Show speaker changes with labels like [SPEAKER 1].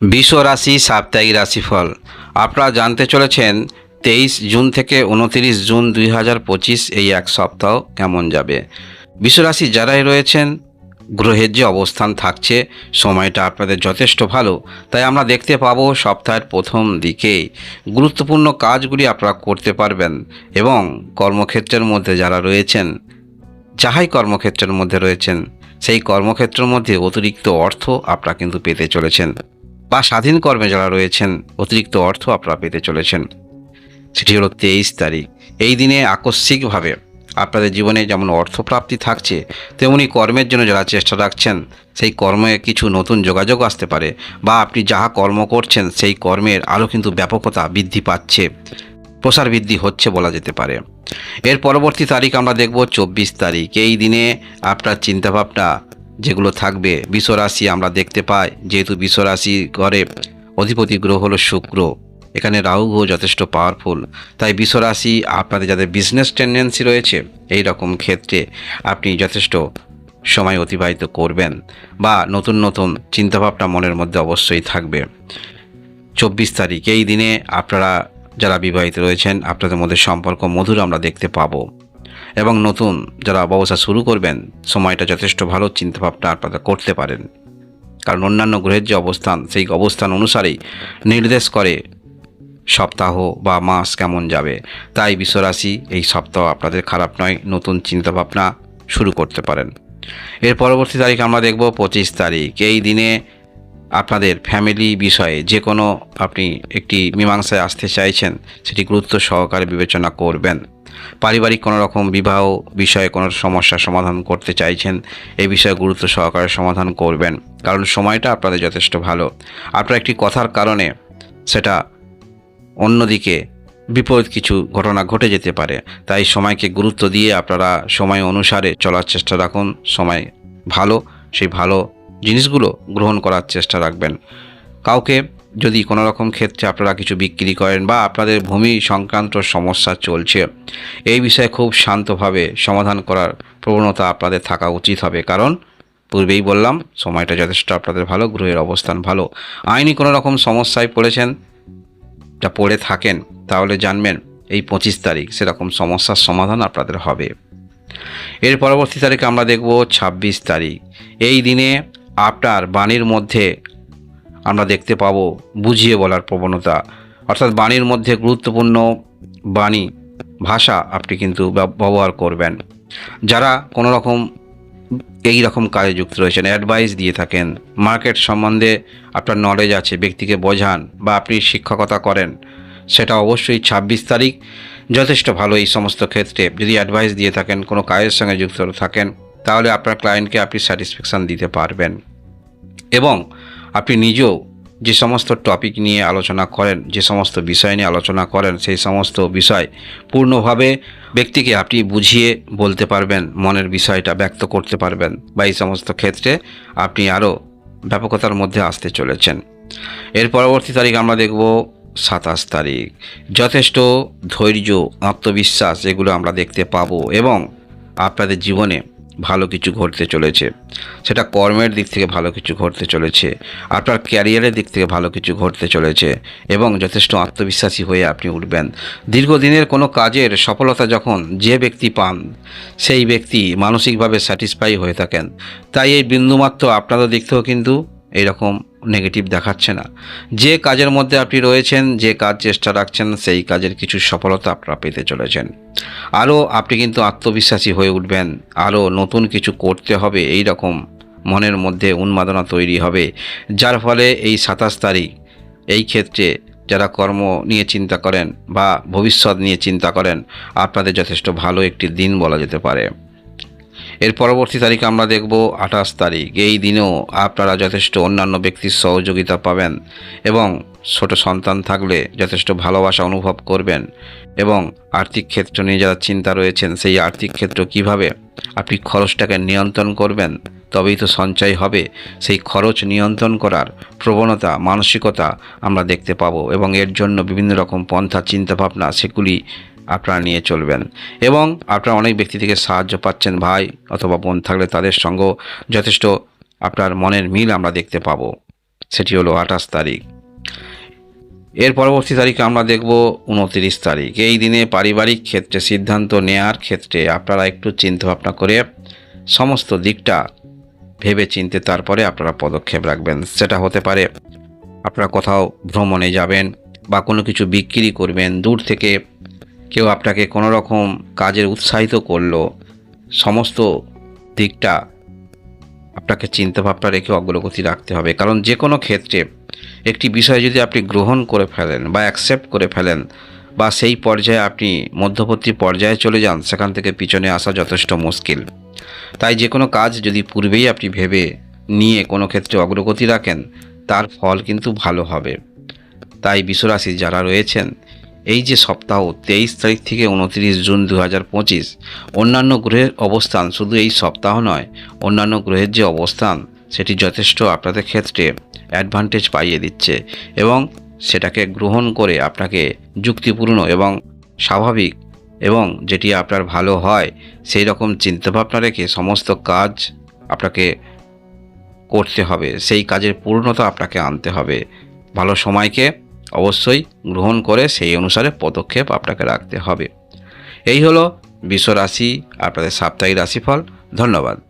[SPEAKER 1] বৃষ রাশি সাপ্তাহিক রাশিফল আপনারা জানতে চলেছেন 23 জুন থেকে 29 জুন 2025 এই এক সপ্তাহ কেমন যাবে। বৃষ রাশি যারাই রয়েছেন গ্রহের যে অবস্থান থাকছে সময়টা আপনাদের যথেষ্ট ভালো, তাই আমরা দেখতে পাবো সপ্তাহের প্রথম দিকে গুরুত্বপূর্ণ কাজগুলি আপনারা করতে পারবেন এবং কর্মক্ষেত্রের মধ্যে যারা রয়েছেন, যাহাই কর্মক্ষেত্রের মধ্যে রয়েছেন সেই কর্মক্ষেত্রের মধ্যে অতিরিক্ত অর্থ আপনারা কিন্তু পেতে চলেছেন, বা স্বাধীন কর্মে যারা রয়েছেন অতিরিক্ত অর্থ আপনারা পেতে চলেছেন। সেটি হলো 23 তারিখ। এই দিনে আকস্মিকভাবে আপনাদের জীবনে যেমন অর্থপ্রাপ্তি থাকছে, তেমনি কর্মের জন্য যারা চেষ্টা রাখছেন সেই কর্মে কিছু নতুন যোগাযোগ আসতে পারে, বা আপনি যাহা কর্ম করছেন সেই কর্মের আরও কিন্তু ব্যাপকতা বৃদ্ধি পাচ্ছে, প্রসার বৃদ্ধি হচ্ছে বলা যেতে পারে। এর পরবর্তী তারিখ আমরা দেখব 24 তারিখ। এই দিনে আপনার চিন্তাভাবনা যেগুলো থাকবে, বৃষ রাশি আমরা দেখতে পাই, যেহেতু বৃষ রাশি ঘরে অধিপতি গ্রহ হলো শুক্র, এখানে রাহু গ্রহ যথেষ্ট পাওয়ারফুল, তাই বৃষ রাশি আপনাদের যাদের বিজনেস টেন্ডেন্সি রয়েছে এই রকম ক্ষেত্রে আপনি যথেষ্ট সময় অতিবাহিত করবেন, বা নতুন নতুন চিন্তাভাবনা মনের মধ্যে অবশ্যই থাকবে। 24 তারিখ এই দিনে আপনারা যারা বিবাহিত রয়েছেন আপনাদের মধ্যে সম্পর্ক মধুর আমরা দেখতে পাবো, এবং নতুন যারা ব্যবসা শুরু করবেন সময়টা যথেষ্ট ভালো চিন্তাভাবনা আপনারা করতে পারেন, কারণ অন্যান্য গ্রহের যে অবস্থান সেই অবস্থান অনুসারেই নির্দেশ করে সপ্তাহ বা মাস কেমন যাবে। তাই বৃষ রাশি এই সপ্তাহ আপনাদের খারাপ নয়, নতুন চিন্তাভাবনা শুরু করতে পারেন। এর পরবর্তী তারিখ আমরা দেখব 25 তারিখ। এই দিনে আপনাদের ফ্যামিলি বিষয়ে যে কোনো আপনি একটি মীমাংসায় আসতে চাইছেন সেটি গুরুত্ব সহকারে বিবেচনা করবেন। পারিবারিক কোনো রকম বিবাহ বিষয়ে কোনো সমস্যা সমাধান করতে চাইছেন, এই বিষয়ে গুরুত্ব সহকারে সমাধান করবেন, কারণ সময়টা আপনাদের যথেষ্ট ভালো। আপনার একটি কথার কারণে সেটা অন্যদিকে বিপরীত কিছু ঘটনা ঘটে যেতে পারে, তাই সময়কে গুরুত্ব দিয়ে আপনারা সময় অনুসারে চলার চেষ্টা রাখুন। সময় ভালো, সেই ভালো জিনিসগুলো গ্রহণ করার চেষ্টা রাখবেন। কাউকে যদি কোনো রকম ক্ষেত্রে আপনারা কিছু বিক্রি করেন, বা আপনাদের ভূমি সংক্রান্ত সমস্যা চলছে, এই বিষয়ে খুব শান্তভাবে সমাধান করার প্রবণতা আপনাদের থাকা উচিত হবে, কারণ পূর্বেই বললাম সময়টা যথেষ্ট আপনাদের ভালো, গ্রহের অবস্থান ভালো। আইনি কোনো রকম সমস্যায় পড়েছেন, যা পড়ে থাকেন, তাহলে জানবেন এই 25 তারিখ সেরকম সমস্যার সমাধান আপনাদের হবে। এর পরবর্তী তারিখে আমরা দেখব 26 তারিখ। এই দিনে আপনার বাণীর মধ্যে আমরা দেখতে পাবো বুঝিয়ে বলার প্রবণতা, অর্থাৎ বাণীর মধ্যে গুরুত্বপূর্ণ বাণী ভাষা আপনি কিন্তু ব্যবহার করবেন। যারা কোনো রকম এই রকম কাজে যুক্ত রয়েছেন, অ্যাডভাইস দিয়ে থাকেন, মার্কেট সম্বন্ধে আপনার নলেজ আছে, ব্যক্তিকে বোঝান, বা আপনি শিক্ষকতা করেন, সেটা অবশ্যই 26 তারিখ যথেষ্ট ভালো। এই সমস্ত ক্ষেত্রে যদি অ্যাডভাইস দিয়ে থাকেন, কোনো কাজের সঙ্গে যুক্ত থাকেন, তাহলে আপনার ক্লায়েন্টকে আপনি স্যাটিসফ্যাকশান দিতে পারবেন, এবং আপনি নিজেও যে সমস্ত টপিক নিয়ে আলোচনা করেন, যে সমস্ত বিষয় নিয়ে আলোচনা করেন, সেই সমস্ত বিষয় পূর্ণভাবে ব্যক্তিকে আপনি বুঝিয়ে বলতে পারবেন, মনের বিষয়টা ব্যক্ত করতে পারবেন, বা এই সমস্ত ক্ষেত্রে আপনি আরও ব্যাপকতার মধ্যে আসতে চলেছেন। এর পরবর্তী তারিখ আমরা দেখব 27 তারিখ। যথেষ্ট ধৈর্য, আত্মবিশ্বাস এগুলো আমরা দেখতে পাবো, এবং আপনাদের জীবনে ভালো কিছু ঘটতে চলেছে। সেটা কর্মের দিক থেকে ভালো কিছু ঘটতে চলেছে, আপনার ক্যারিয়ারের দিক থেকে ভালো কিছু ঘটতে চলেছে, এবং যথেষ্ট আত্মবিশ্বাসী হয়ে আপনি উঠবেন। দীর্ঘদিনের কোনো কাজের সফলতা যখন যে ব্যক্তি পান, সেই ব্যক্তি মানসিকভাবে স্যাটিসফাই হয়ে থাকেন। তাই এই বিন্দুমাত্র আপনাদের দিক থেকেও কিন্তু এইরকম নেগেটিভ দেখাচ্ছে না। যে কাজের মধ্যে আপনি রয়েছেন, যে কাজ চেষ্টা রাখছেন, সেই কাজের কিছু সফলতা আপনারা পেতে চলেছেন। আরও আপনি কিন্তু আত্মবিশ্বাসী হয়ে উঠবেন, আরও নতুন কিছু করতে হবে এই রকম মনের মধ্যে উন্মাদনা তৈরি হবে, যার ফলে এই 27 তারিখ এই ক্ষেত্রে যারা কর্ম নিয়ে চিন্তা করেন বা ভবিষ্যৎ নিয়ে চিন্তা করেন, আপনাদের যথেষ্ট ভালো একটি দিন বলা যেতে পারে। এর পরবর্তী তারিখ আমরা দেখব 28 তারিখ। এই দিনেও আপনারা যথেষ্ট অন্যান্য ব্যক্তির সহযোগিতা পাবেন, এবং ছোট সন্তান থাকলে যথেষ্ট ভালোবাসা অনুভব করবেন, এবং আর্থিক ক্ষেত্র নিয়ে যারা চিন্তা রয়েছেন সেই আর্থিক ক্ষেত্র কিভাবে আপনি খরচটাকে নিয়ন্ত্রণ করবেন, তবেই তো সঞ্চয় হবে। সেই খরচ নিয়ন্ত্রণ করার প্রবণতা, মানসিকতা আমরা দেখতে পাবো, এবং এর জন্য বিভিন্ন রকম পন্থা চিন্তাভাবনা সেগুলি আপনারা নিয়ে চলবেন, এবং আপনারা অনেক ব্যক্তি থেকে সাহায্য পাচ্ছেন, ভাই অথবা বোন থাকলে তাদের সঙ্গেও যথেষ্ট আপনার মনের মিল আমরা দেখতে পাবো। সেটি হলো 28 তারিখ। এর পরবর্তী তারিখে আমরা দেখব 29 তারিখ। এই দিনে পারিবারিক ক্ষেত্রে সিদ্ধান্ত নেওয়ার ক্ষেত্রে আপনারা একটু চিন্তাভাবনা করে সমস্ত দিকটা ভেবে চিনতে তারপরে আপনারা পদক্ষেপ রাখবেন। সেটা হতে পারে আপনারা কোথাও ভ্রমণে যাবেন বা কোনো কিছু বিক্রি করবেন, দূর থেকে কেউ আপনাকে কোনো রকম কাজের উৎসাহিত করলো, সমস্ত দিকটা আপনাকে চিন্তাভাবনা রেখে অগ্রগতি রাখতে হবে। কারণ যে কোনো ক্ষেত্রে একটি বিষয় যদি আপনি গ্রহণ করে ফেলেন বা অ্যাকসেপ্ট করে ফেলেন বা সেই পর্যায়ে আপনি মধ্যবর্তী পর্যায়ে চলে যান, সেখান থেকে পিছনে আসা যথেষ্ট মুশকিল। তাই যে কোনো কাজ যদি পূর্বেই আপনি ভেবে নিয়ে কোনো ক্ষেত্রে অগ্রগতি রাখেন, তার ফল কিন্তু ভালো হবে। তাই বিশ্বরাশি যারা রয়েছেন, এই যে সপ্তাহ 23 তারিখ থেকে 29 জুন 2025, অন্যান্য গ্রহের অবস্থান, শুধু এই সপ্তাহ নয়, অন্যান্য গ্রহের যে অবস্থান সেটি যথেষ্ট আপনাদের ক্ষেত্রে অ্যাডভান্টেজ পাইয়ে দিচ্ছে এবং সেটাকে গ্রহণ করে আপনাকে যুক্তিপূর্ণ এবং স্বাভাবিক এবং যেটি আপনার ভালো হয় সেই রকম চিন্তাভাবনা রেখে সমস্ত কাজ আপনাকে করতে হবে। সেই কাজের পূর্ণতা আপনাকে আনতে হবে। ভালো সময়কে অবশ্যই গ্রহণ করে সেই অনুসারে পদক্ষেপ আপনাকে রাখতে হবে। এই হলো বিশ্বরাশি আপনাদের সাপ্তাহিক রাশিফল। ধন্যবাদ।